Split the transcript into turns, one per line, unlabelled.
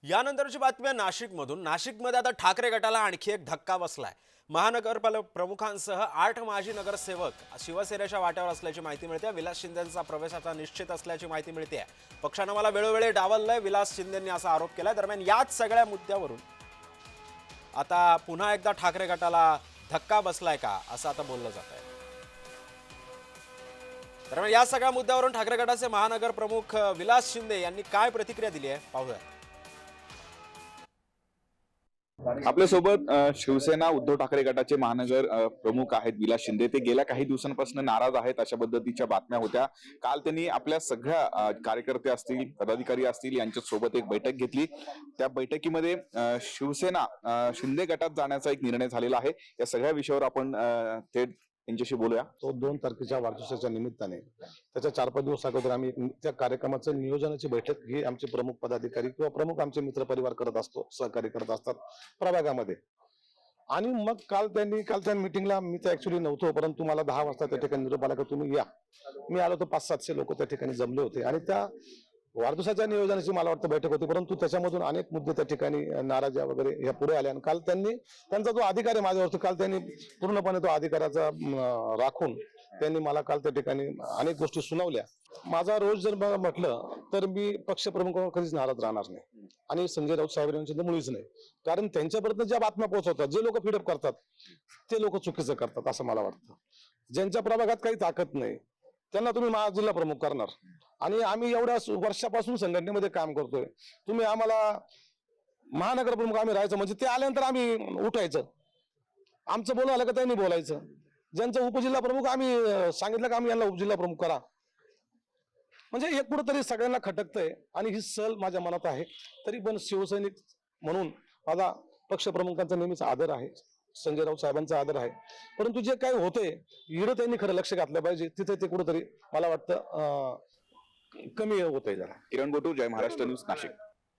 यानंतरची बातमी आहे नाशिकमधून। नाशिकमध्ये आता ठाकरे गटाला आणखी एक धक्का बसलाय। महानगरपालिका प्रमुखांसह 8 माजी नगरसेवक शिवसेनेच्या वाट्यावर असल्याची माहिती मिळते। विलास शिंदेंचा प्रवेश आता निश्चित असल्याची माहिती मिळते। पक्षाने मला वेळोवेळी डावललंय, विलास शिंदेंनी असा आरोप केलाय। दरम्यान याच सगळ्या मुद्द्यावरून आता पुन्हा एकदा ठाकरे गटाला धक्का बसलाय का असं आता बोललं जात आहे। दरम्यान या सगळ्या मुद्द्यावरून ठाकरे गटाचे महानगर प्रमुख विलास शिंदे यांनी काय प्रतिक्रिया दिली आहे पाहूया।
आपल्यासोबत शिवसेना उद्धव ठाकरे गटाचे महानगर प्रमुख आहेत विलास शिंदे। ते गेल्या काही दिवसांपासून नाराज आहेत अशा पद्धतीच्या बातम्या होत्या। काल त्यांनी आपल्या सगळ्या कार्यकर्ते असतील, पदाधिकारी असतील यांच्या सोबत एक बैठक घेतली। त्या बैठकीमध्ये शिवसेना शिंदे गटात जाण्याचा एक निर्णय झालेला आहे। या सगळ्या विषयावर आपण थेट त्यांच्याशी बोलूया।
तो 2 तारखेच्या वाढदिवसाच्या निमित्ताने त्याच्या 4-5 दिवस अगोदर आम्ही त्या कार्यक्रमाचं नियोजनाची बैठक ही आमचे प्रमुख पदाधिकारी किंवा प्रमुख आमचे मित्र परिवार करत असतो, सहकारी करत असतात प्रभागामध्ये। आणि मग काल त्या मीटिंगला मी तर ऍक्च्युली नव्हतो, परंतु मला 10 वाजता त्या ठिकाणी निरोप आला की तुम्ही या। मी आलो तर 500-700 लोक त्या ठिकाणी जमले होते आणि त्या वाढदिवसाच्या नियोजनाची मला वाटतं बैठक होती, परंतु त्याच्यामधून अनेक मुद्दे त्या ठिकाणी नाराज्या वगैरे ह्या पुढे आल्या। आणि काल त्यांचा जो अधिकार आहे माझ्यावरती, काल त्यांनी पूर्णपणे तो अधिकाराचा राखून त्यांनी मला काल त्या ठिकाणी अनेक गोष्टी सुनावल्या। माझा रोज जर म्हटलं तर मी पक्षप्रमुखांवर कधीच नाराज राहणार नाही आणि संजय राऊत साहेब यांच्या तर मुळीच नाही, कारण त्यांच्यापर्यंत ज्या बातम्या पोहोचवतात, जे लोक फीडअप करतात ते लोक चुकीचं करतात असं मला वाटतं। ज्यांच्या प्रभागात काही ताकद नाही त्यांना तुम्ही जिल्हा प्रमुख करणार, आणि आम्ही एवढ्या वर्षापासून संघटनेमध्ये काम करतोय, तुम्ही आम्हाला महानगर प्रमुख आम्ही राहायचं म्हणजे ते आल्यानंतर आम्ही उठायचं, आमचं बोलणं आलं का त्यांनी बोलायचं। ज्यांचं उपजिल्हा प्रमुख आम्ही सांगितलं का आम्ही यांना उपजिल्हा प्रमुख करा, म्हणजे हे कुठंतरी सगळ्यांना खटकतंय आणि ही सल माझ्या मनात आहे। तरी पण शिवसैनिक म्हणून माझा पक्षप्रमुखांचा नेहमीच आदर आहे, संजय राऊत साहेबांचा आदर आहे, परंतु जे काही होतंय इकडं त्यांनी खरं लक्ष घातलं पाहिजे, तिथे ते कुठंतरी मला वाटतं कमी होत आहे जरा।
किरण गोटू, जय महाराष्ट्र न्यूज, नाशिक।